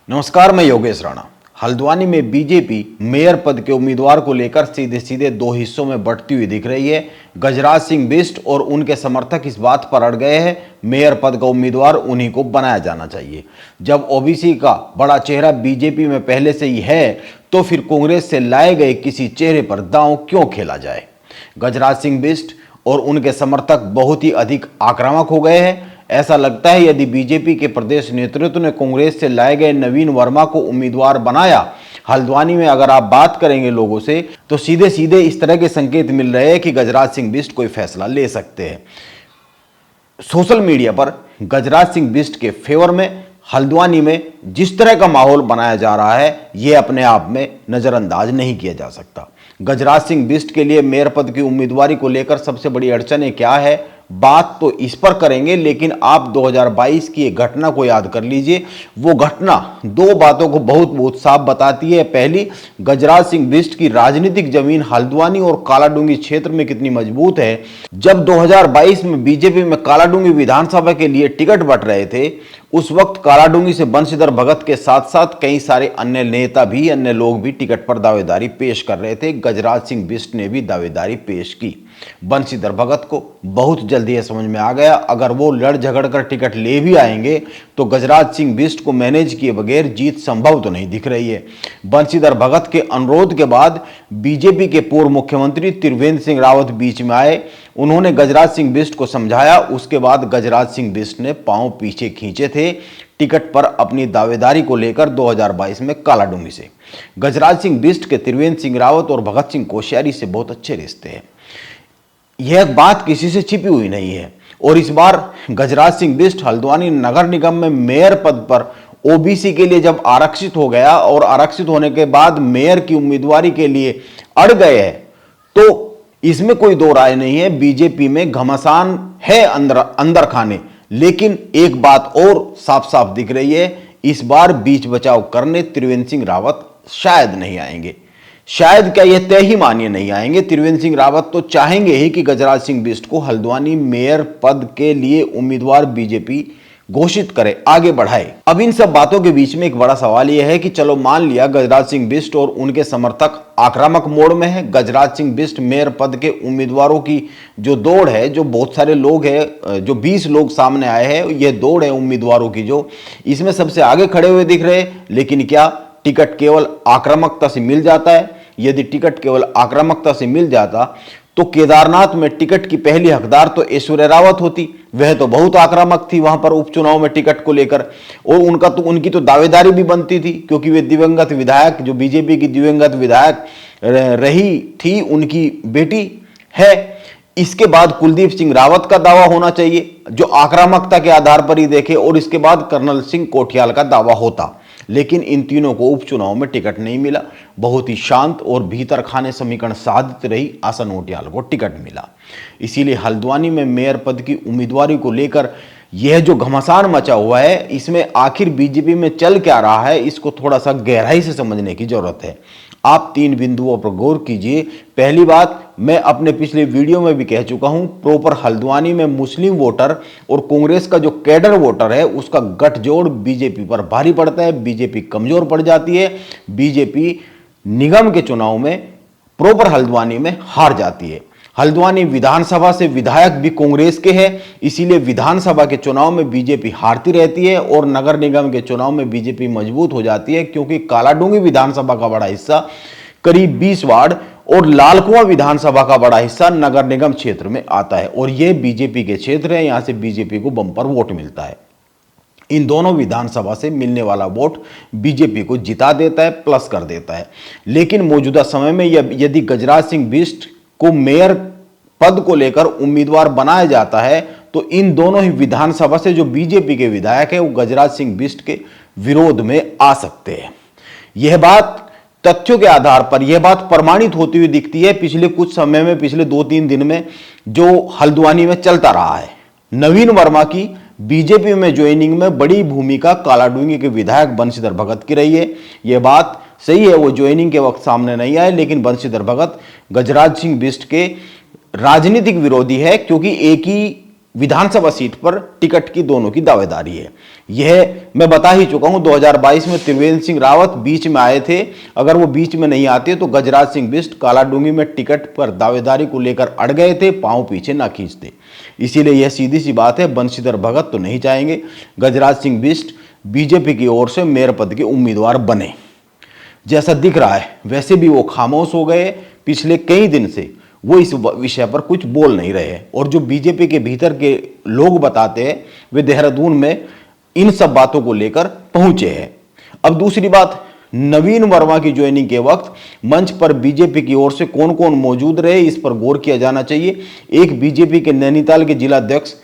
नमस्कार, मैं योगेश राणा। हल्द्वानी में बीजेपी मेयर पद के उम्मीदवार को लेकर सीधे सीधे दो हिस्सों में बंटती हुई दिख रही है। गजराज सिंह बिष्ट और उनके समर्थक इस बात पर अड़ गए हैं मेयर पद का उम्मीदवार उन्हीं को बनाया जाना चाहिए। जब ओबीसी का बड़ा चेहरा बीजेपी में पहले से ही है तो फिर कांग्रेस से लाए गए किसी चेहरे पर दांव क्यों खेला जाए। गजराज सिंह बिष्ट और उनके समर्थक बहुत ही अधिक आक्रामक हो गए हैं। ऐसा लगता है यदि बीजेपी के प्रदेश नेतृत्व ने कांग्रेस से लाए गए नवीन वर्मा को उम्मीदवार बनाया, हल्द्वानी में अगर आप बात करेंगे लोगों से तो सीधे सीधे इस तरह के संकेत मिल रहे हैं कि गजराज सिंह बिष्ट कोई फैसला ले सकते हैं। सोशल मीडिया पर गजराज सिंह बिष्ट के फेवर में हल्द्वानी में जिस तरह का माहौल बनाया जा रहा है यह अपने आप में नजरअंदाज नहीं किया जा सकता। गजराज सिंह बिष्ट के लिए मेयर पद की उम्मीदवारी को लेकर सबसे बड़ी अड़चनें क्या है, बात तो इस पर करेंगे, लेकिन आप 2022 की एक घटना को याद कर लीजिए। वो घटना दो बातों को बहुत साफ बताती है। पहली, गजराज सिंह बिष्ट की राजनीतिक जमीन हल्द्वानी और कालाडूंगी क्षेत्र में कितनी मजबूत है। जब 2022 में बीजेपी में कालाडूंगी विधानसभा के लिए टिकट बंट रहे थे, उस वक्त कालाडूंगी से बंशीधर भगत के साथ साथ कई सारे अन्य नेता भी, अन्य लोग भी टिकट पर दावेदारी पेश कर रहे थे। गजराज सिंह बिष्ट ने भी दावेदारी पेश की। बंशीधर भगत को बहुत जल्दी यह समझ में आ गया अगर वो लड़ झगड़ कर टिकट ले भी आएंगे तो गजराज सिंह बिष्ट को मैनेज किए बगैर जीत संभव तो नहीं दिख रही है। बंशीधर भगत के अनुरोध के बाद बीजेपी के पूर्व मुख्यमंत्री त्रिवेंद्र सिंह रावत बीच में आए। उन्होंने गजराज सिंह बिष्ट को समझाया। उसके बाद गजराज सिंह बिष्ट ने पांव पीछे खींचे थे टिकट पर अपनी दावेदारी को लेकर 2022 में कालाडूंगी से। गजराज सिंह बिष्ट के त्रिवेंद्र सिंह रावत और भगत सिंह कोश्यारी से बहुत अच्छे रिश्ते हैं। यह बात किसी से छिपी हुई नहीं है। और इस बार गजराज सिंह बिष्ट हल्द्वानी नगर निगम में मेयर पद पर ओबीसी के लिए जब आरक्षित हो गया और आरक्षित होने के बाद मेयर की उम्मीदवारी के लिए अड़ गए हैं तो इसमें कोई दो राय नहीं है, बीजेपी में घमासान है अंदर खाने। लेकिन एक बात और साफ साफ दिख रही है, इस बार बीच बचाव करने त्रिवेंद्र सिंह रावत शायद नहीं आएंगे। शायद क्या, यह तय ही मानिए नहीं आएंगे। त्रिवेंद्र सिंह रावत तो चाहेंगे ही कि गजराज सिंह बिष्ट को हल्द्वानी मेयर पद के लिए उम्मीदवार बीजेपी घोषित करे, आगे बढ़ाए। अब इन सब बातों के बीच में एक बड़ा सवाल यह है कि चलो मान लिया गजराज सिंह बिष्ट और उनके समर्थक आक्रामक मोड़ में है। गजराज सिंह बिष्ट मेयर पद के उम्मीदवारों की जो दौड़ है, जो बहुत सारे लोग हैं, जो 20 लोग सामने आए हैं, यह दौड़ है उम्मीदवारों की जो इसमें सबसे आगे खड़े हुए दिख रहे हैं। लेकिन क्या टिकट केवल आक्रामकता से मिल जाता है? यदि टिकट केवल आक्रामकता से मिल जाता तो केदारनाथ में टिकट की पहली हकदार तो ऐश्वर्या रावत होती। वह तो बहुत आक्रामक थी वहां पर उपचुनाव में टिकट को लेकर, और उनकी तो दावेदारी भी बनती थी क्योंकि वे दिवंगत विधायक, जो बीजेपी की दिवंगत विधायक रही थी, उनकी बेटी है। इसके बाद कुलदीप सिंह रावत का दावा होना चाहिए जो आक्रामकता के आधार पर ही देखे, और इसके बाद कर्नल सिंह कोठियाल का दावा होता। लेकिन इन तीनों को उपचुनाव में टिकट नहीं मिला। बहुत ही शांत और भीतर खाने समीकरण साधित रही आशा नोटियाल को टिकट मिला। इसीलिए हल्द्वानी में मेयर पद की उम्मीदवारी को लेकर यह जो घमासान मचा हुआ है, इसमें आखिर बीजेपी में चल क्या रहा है, इसको थोड़ा सा गहराई से समझने की जरूरत है। आप 3 बिंदुओं पर गौर कीजिए। पहली बात, मैं अपने पिछले वीडियो में भी कह चुका हूं, प्रॉपर हल्द्वानी में मुस्लिम वोटर और कांग्रेस का जो कैडर वोटर है उसका गठजोड़ बीजेपी पर भारी पड़ता है। बीजेपी कमजोर पड़ जाती है। बीजेपी निगम के चुनाव में प्रॉपर हल्द्वानी में हार जाती है। हल्द्वानी विधानसभा से विधायक भी कांग्रेस के हैं, इसीलिए विधानसभा के चुनाव में बीजेपी हारती रहती है और नगर निगम के चुनाव में बीजेपी मजबूत हो जाती है क्योंकि कालाडूंगी विधानसभा का बड़ा हिस्सा करीब 20 वार्ड और लालकुआं विधानसभा का बड़ा हिस्सा नगर निगम क्षेत्र में आता है और यह बीजेपी के क्षेत्र है। यहां से बीजेपी को बम्पर वोट मिलता है। इन दोनों विधानसभा से मिलने वाला वोट बीजेपी को जिता देता है, प्लस कर देता है। लेकिन मौजूदा समय में यदि गजराज सिंह बिष्ट को मेयर पद को लेकर उम्मीदवार बनाया जाता है तो इन दोनों ही विधानसभा से जो बीजेपी के विधायक है वो गजराज सिंह बिष्ट के विरोध में आ सकते हैं। यह बात तथ्यों के आधार पर यह बात प्रमाणित होती हुई दिखती है पिछले कुछ समय में, पिछले 2-3 दिन में जो हल्द्वानी में चलता रहा है। नवीन वर्मा की बीजेपी में ज्वाइनिंग में बड़ी भूमिका कालाडूंगी के विधायक बंशीधर भगत की रही है। यह बात सही है, वो ज्वाइनिंग के वक्त सामने नहीं आए, लेकिन बंशीधर भगत गजराज सिंह बिष्ट के राजनीतिक विरोधी है क्योंकि एक ही विधानसभा सीट पर टिकट की दोनों की दावेदारी है। यह मैं बता ही चुका हूं, 2022 में त्रिवेंद्र सिंह रावत बीच में आए थे। अगर वो बीच में नहीं आते तो गजराज सिंह बिष्ट कालाडूंगी में टिकट पर दावेदारी को लेकर अड़ गए थे, पांव पीछे ना खींचते। इसीलिए यह सीधी सी बात है, बंशीधर भगत तो नहीं चाहेंगे गजराज सिंह बिष्ट बीजेपी की ओर से मेयर पद के उम्मीदवार बने। जैसा दिख रहा है वैसे भी वो खामोश हो गए। पिछले कई दिन से वो इस विषय पर कुछ बोल नहीं रहे हैं, और जो बीजेपी के भीतर के लोग बताते हैं वे देहरादून में इन सब बातों को लेकर पहुंचे हैं। अब दूसरी बात, नवीन वर्मा की ज्वाइनिंग के वक्त मंच पर बीजेपी की ओर से कौन कौन मौजूद रहे, इस पर गौर किया जाना चाहिए। एक बीजेपी के नैनीताल के जिला अध्यक्ष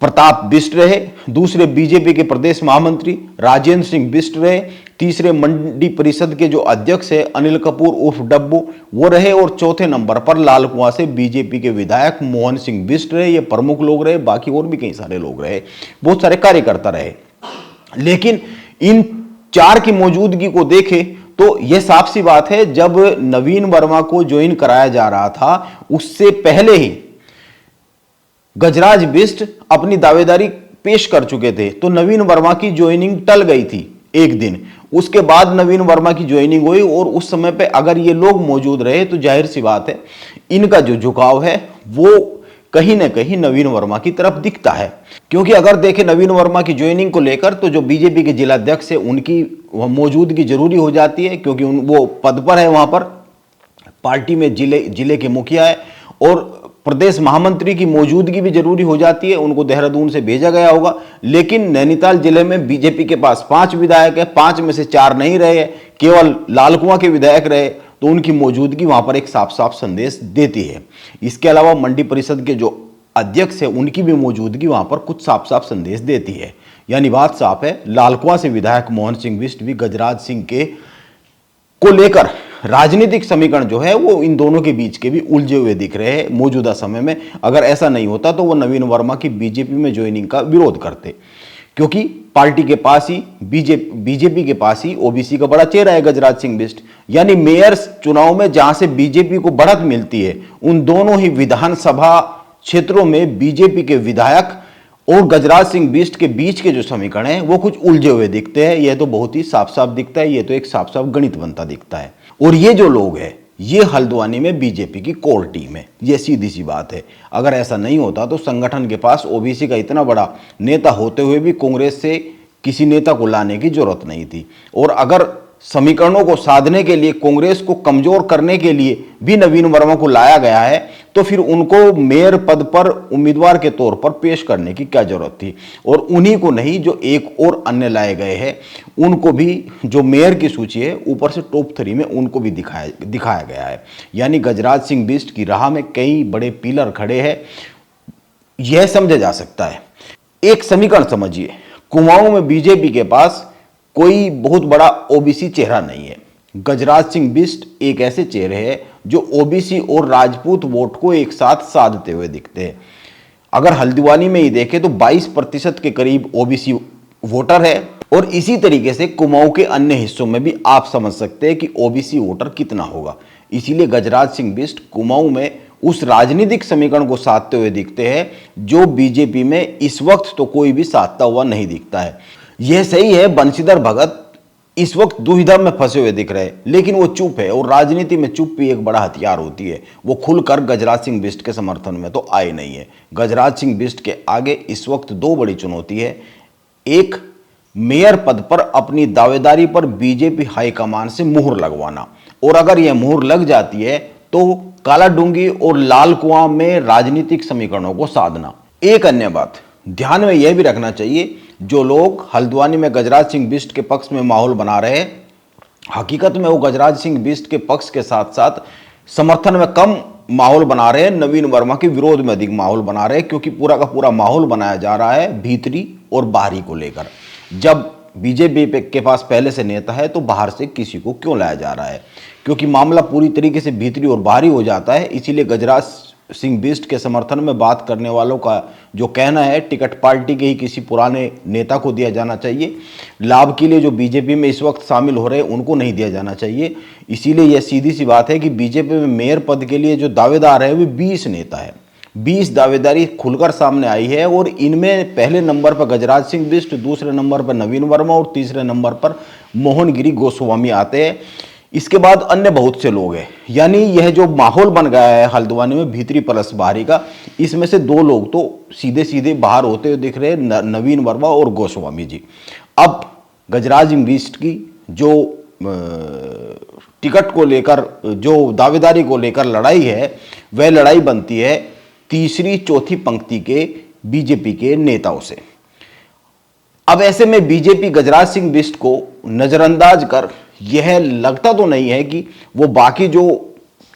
प्रताप बिष्ट रहे, दूसरे बीजेपी के प्रदेश महामंत्री राजेंद्र सिंह बिष्ट रहे, तीसरे मंडी परिषद के जो अध्यक्ष है अनिल कपूर उर्फ डब्बू वो रहे, और चौथे नंबर पर लाल कुआं से बीजेपी के विधायक मोहन सिंह बिष्ट रहे। ये प्रमुख लोग रहे, बाकी और भी कई सारे लोग रहे, बहुत सारे कार्यकर्ता रहे। लेकिन इन चार की मौजूदगी को देखें तो यह साफ सी बात है, जब नवीन वर्मा को ज्वाइन कराया जा रहा था उससे पहले ही गजराज बिष्ट अपनी दावेदारी पेश कर चुके थे, तो नवीन वर्मा की ज्वाइनिंग टल गई थी एक दिन। उसके बाद नवीन वर्मा की ज्वाइनिंग हुई, और उस समय पे अगर ये लोग मौजूद रहे तो जाहिर सी बात है इनका जो झुकाव है वो कहीं ना कहीं नवीन वर्मा की तरफ दिखता है। क्योंकि अगर देखें नवीन वर्मा की ज्वाइनिंग को लेकर तो जो बीजेपी के जिला अध्यक्ष है उनकी मौजूदगी जरूरी हो जाती है, क्योंकि वो पद पर है, वहां पर पार्टी में जिले के मुखिया है, और प्रदेश महामंत्री की मौजूदगी भी जरूरी हो जाती है, उनको देहरादून से भेजा गया होगा। लेकिन नैनीताल जिले में बीजेपी के पास 5 विधायक है, 5 में से 4 नहीं रहे, केवल लाल कुआं के विधायक रहे, तो उनकी मौजूदगी वहां पर एक साफ साफ संदेश देती है। इसके अलावा मंडी परिषद के जो अध्यक्ष है उनकी भी मौजूदगी वहां पर कुछ साफ साफ संदेश देती है। यानी बात साफ है, लाल कुआं से विधायक मोहन सिंह बिष्ट भी गजराज सिंह के को लेकर राजनीतिक समीकरण जो है वो इन दोनों के बीच के भी उलझे हुए दिख रहे हैं मौजूदा समय में। अगर ऐसा नहीं होता तो वो नवीन वर्मा की बीजेपी में ज्वाइनिंग का विरोध करते, क्योंकि पार्टी के पास ही बीजेपी के पास ही ओबीसी का बड़ा चेहरा है गजराज सिंह बिष्ट। यानी मेयर चुनाव में जहां से बीजेपी को बढ़त मिलती है उन दोनों ही विधानसभा क्षेत्रों में बीजेपी के विधायक और गजराज सिंह बिष्ट के बीच के जो समीकरण है वो कुछ उलझे हुए दिखते हैं। यह तो बहुत ही साफ साफ दिखता है, यह तो एक साफ साफ गणित बनता दिखता है। और ये जो लोग हैं ये हल्द्वानी में बीजेपी की कोर टीम है, ये सीधी सी बात है। अगर ऐसा नहीं होता तो संगठन के पास ओबीसी का इतना बड़ा नेता होते हुए भी कांग्रेस से किसी नेता को लाने की जरूरत नहीं थी। और अगर समीकरणों को साधने के लिए, कांग्रेस को कमजोर करने के लिए भी नवीन वर्मा को लाया गया है, तो फिर उनको मेयर पद पर उम्मीदवार के तौर पर पेश करने की क्या जरूरत थी। और उन्हीं को नहीं, जो एक और अन्य लाए गए हैं उनको भी, जो मेयर की सूची है ऊपर से टॉप 3 में उनको भी दिखाया गया है। यानी गजराज सिंह बिष्ट की राह में कई बड़े पिलर खड़े हैं, यह समझा जा सकता है। एक समीकरण समझिए, कुमाऊं में बीजेपी के पास कोई बहुत बड़ा ओबीसी चेहरा नहीं है। गजराज सिंह बिष्ट एक ऐसे चेहरे हैं जो ओबीसी और राजपूत वोट को एक साथ साधते हुए दिखते हैं। अगर हल्द्वानी में ही देखें तो 22% के करीब ओबीसी वोटर है, और इसी तरीके से कुमाऊं के अन्य हिस्सों में भी आप समझ सकते हैं कि ओबीसी वोटर कितना होगा। इसीलिए गजराज सिंह बिष्ट कुमाऊं में उस राजनीतिक समीकरण को साधते हुए दिखते हैं जो बीजेपी में इस वक्त तो कोई भी साधता हुआ नहीं दिखता है। यह सही है, बंशीधर भगत इस वक्त दुविधा में फंसे हुए दिख रहे हैं, लेकिन वो चुप है, और राजनीति में चुप भी एक बड़ा हथियार होती है। वो खुलकर गजराज सिंह बिष्ट के समर्थन में तो आए नहीं है। गजराज सिंह बिष्ट के आगे इस वक्त 2 बड़ी चुनौती है। एक, मेयर पद पर अपनी दावेदारी पर बीजेपी हाईकमान से मुहर लगवाना, और अगर यह मुहर लग जाती है तो कालाडूंगी और लाल कुआं में राजनीतिक समीकरणों को साधना। एक अन्य बात ध्यान में यह भी रखना चाहिए, जो लोग हल्द्वानी में गजराज सिंह बिष्ट के पक्ष में माहौल बना रहे हैं, हकीकत में वो गजराज सिंह बिष्ट के पक्ष के साथ साथ समर्थन में कम माहौल बना रहे हैं, नवीन वर्मा के विरोध में अधिक माहौल बना रहे हैं। क्योंकि पूरा का पूरा माहौल बनाया जा रहा है भीतरी और बाहरी को लेकर। जब बीजेपी के पास पहले से नेता है तो बाहर से किसी को क्यों लाया जा रहा है, क्योंकि मामला पूरी तरीके से भीतरी और बाहरी हो जाता है। इसीलिए गजराज सिंह बिष्ट के समर्थन में बात करने वालों का जो कहना है, टिकट पार्टी के ही किसी पुराने नेता को दिया जाना चाहिए, लाभ के लिए जो बीजेपी में इस वक्त शामिल हो रहे हैं उनको नहीं दिया जाना चाहिए। इसीलिए यह सीधी सी बात है कि बीजेपी में मेयर पद के लिए जो दावेदार है वे 20 नेता है, 20 दावेदारी खुलकर सामने आई है और इनमें पहले नंबर पर गजराज सिंह बिष्ट, दूसरे नंबर पर नवीन वर्मा और तीसरे नंबर पर मोहनगिरी गोस्वामी आते हैं। इसके बाद अन्य बहुत से लोग हैं। यानी यह जो माहौल बन गया है हल्द्वानी में भीतरी प्लस बाहरी का, इसमें से 2 लोग तो सीधे सीधे बाहर होते हुए दिख रहे हैं, नवीन वर्मा और गोस्वामी जी। अब गजराज सिंह बिष्ट की जो टिकट को लेकर, जो दावेदारी को लेकर लड़ाई है, वह लड़ाई बनती है तीसरी चौथी पंक्ति के बीजेपी के नेताओं से। अब ऐसे में बीजेपी गजराज सिंह बिष्ट को नजरअंदाज कर, यह लगता तो नहीं है कि वो बाकी जो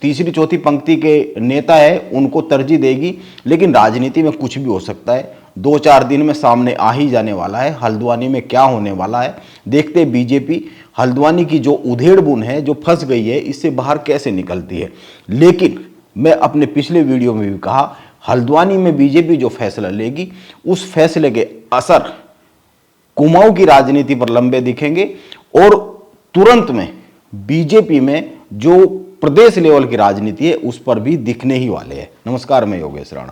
तीसरी चौथी पंक्ति के नेता है उनको तरजीह देगी, लेकिन राजनीति में कुछ भी हो सकता है। 2-4 दिन में सामने आ ही जाने वाला है हल्द्वानी में क्या होने वाला है। देखते हैं बीजेपी हल्द्वानी की जो उधेड़ बुन है, जो फंस गई है, इससे बाहर कैसे निकलती है। लेकिन मैं अपने पिछले वीडियो में भी कहा, हल्द्वानी में बीजेपी जो फैसला लेगी, उस फैसले के असर कुमाऊं की राजनीति पर लंबे दिखेंगे और तुरंत में बीजेपी में जो प्रदेश लेवल की राजनीति है उस पर भी दिखने ही वाले हैं। नमस्कार, मैं योगेश राणा।